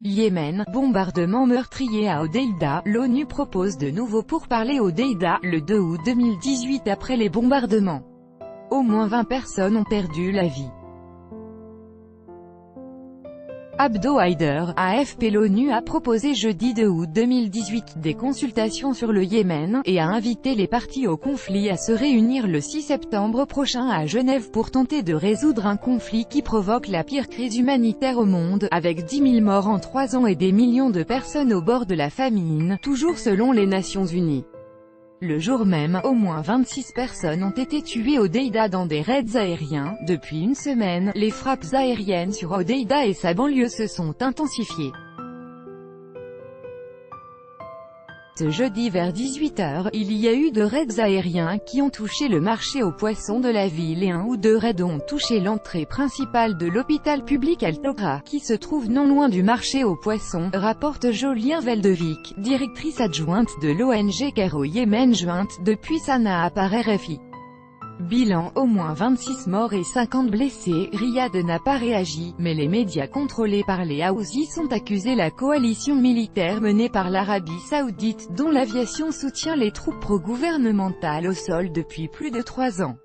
Yémen, bombardement meurtrier à Hodeïda, l'ONU propose de nouveau pourparlers Hodeïda, le 2 août 2018 après les bombardements. Au moins 20 personnes ont perdu la vie. Abdo Haider, AFP. L'ONU a proposé jeudi 2 août 2018 des consultations sur le Yémen, et a invité les parties au conflit à se réunir le 6 septembre prochain à Genève pour tenter de résoudre un conflit qui provoque la pire crise humanitaire au monde, avec 10 000 morts en 3 ans et des millions de personnes au bord de la famine, toujours selon les Nations Unies. Le jour même, au moins 26 personnes ont été tuées à Hodeïda dans des raids aériens. Depuis une semaine, les frappes aériennes sur Hodeïda et sa banlieue se sont intensifiées. Ce jeudi vers 18 h, il y a eu 2 raids aériens qui ont touché le marché aux poissons de la ville et 1 ou 2 raids ont touché l'entrée principale de l'hôpital public Al-Togra, qui se trouve non loin du marché aux poissons, rapporte Jolien Veldevik, directrice adjointe de l'ONG CARE au Yémen, jointe depuis Sanaa par RFI. Bilan, au moins 26 morts et 50 blessés. Riyad n'a pas réagi, mais les médias contrôlés par les Houthis ont accusé la coalition militaire menée par l'Arabie Saoudite, dont l'aviation soutient les troupes pro-gouvernementales au sol depuis plus de 3 ans.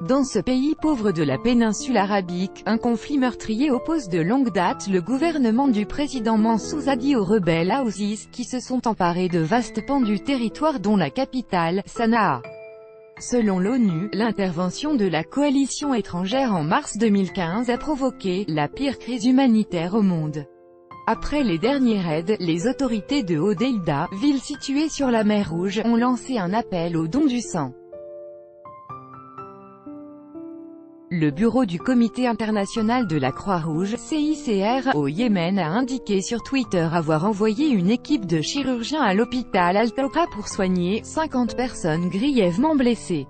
Dans ce pays pauvre de la péninsule arabique, un conflit meurtrier oppose de longue date le gouvernement du président Mansour Hadi aux rebelles Houthis, qui se sont emparés de vastes pans du territoire dont la capitale, Sanaa. Selon l'ONU, l'intervention de la coalition étrangère en mars 2015 a provoqué la pire crise humanitaire au monde. Après les derniers raids, les autorités de Hodeïda, ville située sur la mer Rouge, ont lancé un appel au don du sang. Le bureau du Comité international de la Croix-Rouge, CICR, au Yémen a indiqué sur Twitter avoir envoyé une équipe de chirurgiens à l'hôpital Al-Togra pour soigner 50 personnes grièvement blessées.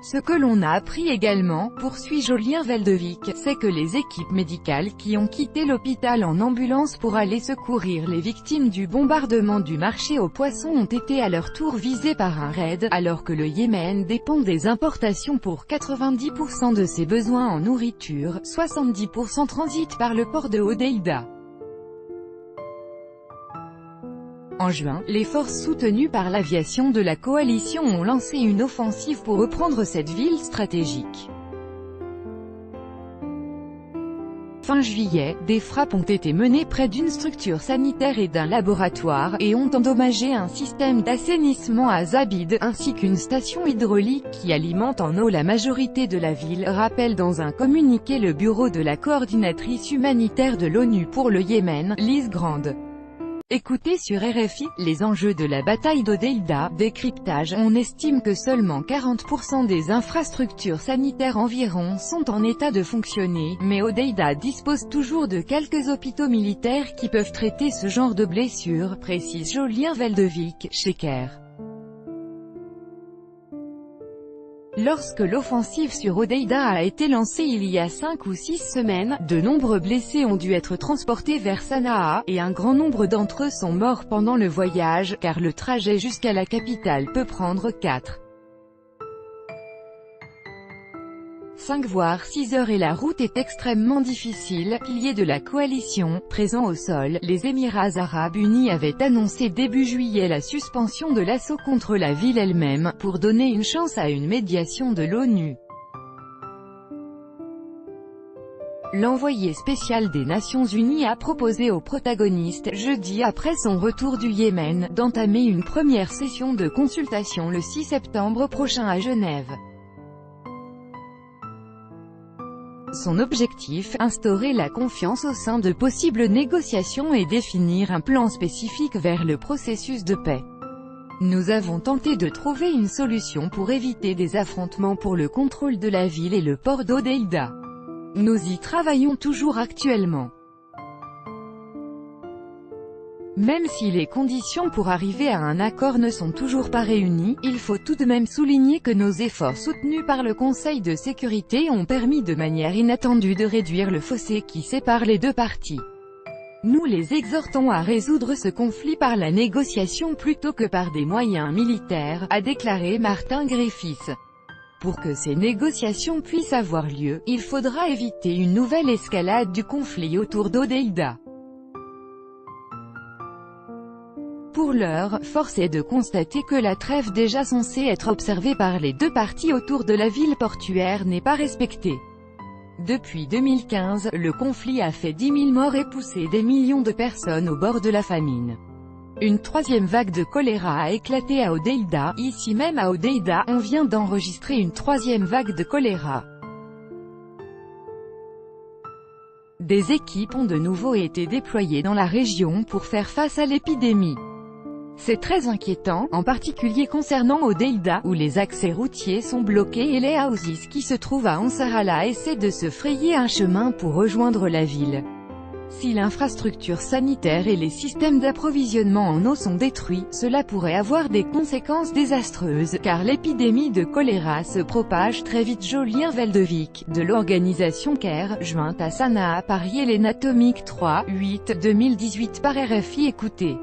Ce que l'on a appris également, poursuit Jolien Veldevik, c'est que les équipes médicales qui ont quitté l'hôpital en ambulance pour aller secourir les victimes du bombardement du marché aux poissons ont été à leur tour visées par un raid, alors que le Yémen dépend des importations pour 90% de ses besoins en nourriture, 70% transitent par le port de Hodeïda. En juin, les forces soutenues par l'aviation de la coalition ont lancé une offensive pour reprendre cette ville stratégique. Fin juillet, des frappes ont été menées près d'une structure sanitaire et d'un laboratoire, et ont endommagé un système d'assainissement à Zabid, ainsi qu'une station hydraulique qui alimente en eau la majorité de la ville, rappelle dans un communiqué le bureau de la coordinatrice humanitaire de l'ONU pour le Yémen, Lise Grande. Écoutez sur RFI, les enjeux de la bataille d'Hodeïda, décryptage. On estime que seulement 40% des infrastructures sanitaires environ sont en état de fonctionner, mais Hodeïda dispose toujours de quelques hôpitaux militaires qui peuvent traiter ce genre de blessures, précise Jolien Veldevik, chez CARE. Lorsque l'offensive sur Hodeïda a été lancée il y a 5 ou 6 semaines, de nombreux blessés ont dû être transportés vers Sanaa, et un grand nombre d'entre eux sont morts pendant le voyage, car le trajet jusqu'à la capitale peut prendre 5 voire 6 heures et la route est extrêmement difficile. Piliers de la coalition, présents au sol, les Émirats arabes unis avaient annoncé début juillet la suspension de l'assaut contre la ville elle-même, pour donner une chance à une médiation de l'ONU. L'envoyé spécial des Nations Unies a proposé aux protagonistes, jeudi après son retour du Yémen, d'entamer une première session de consultation le 6 septembre prochain à Genève. Son objectif, instaurer la confiance au sein de possibles négociations et définir un plan spécifique vers le processus de paix. Nous avons tenté de trouver une solution pour éviter des affrontements pour le contrôle de la ville et le port d'Hodeïda. Nous y travaillons toujours actuellement. Même si les conditions pour arriver à un accord ne sont toujours pas réunies, il faut tout de même souligner que nos efforts soutenus par le Conseil de sécurité ont permis de manière inattendue de réduire le fossé qui sépare les deux parties. Nous les exhortons à résoudre ce conflit par la négociation plutôt que par des moyens militaires, a déclaré Martin Griffiths. Pour que ces négociations puissent avoir lieu, il faudra éviter une nouvelle escalade du conflit autour d'Hodeïda. Pour l'heure, force est de constater que la trêve déjà censée être observée par les deux parties autour de la ville portuaire n'est pas respectée. Depuis 2015, le conflit a fait 10 000 morts et poussé des millions de personnes au bord de la famine. Une troisième vague de choléra a éclaté à Hodeïda. Ici même à Hodeïda, on vient d'enregistrer une troisième vague de choléra. Des équipes ont de nouveau été déployées dans la région pour faire face à l'épidémie. C'est très inquiétant, en particulier concernant Hodeïda, où les accès routiers sont bloqués et les houses qui se trouvent à Ansarala essaient de se frayer un chemin pour rejoindre la ville. Si l'infrastructure sanitaire et les systèmes d'approvisionnement en eau sont détruits, cela pourrait avoir des conséquences désastreuses, car l'épidémie de choléra se propage très vite. Jolien Veldevic, de l'organisation CARE, jointe à Sanaa par Yelena Tomic 3, 8, 2018 par RFI. Écoutez.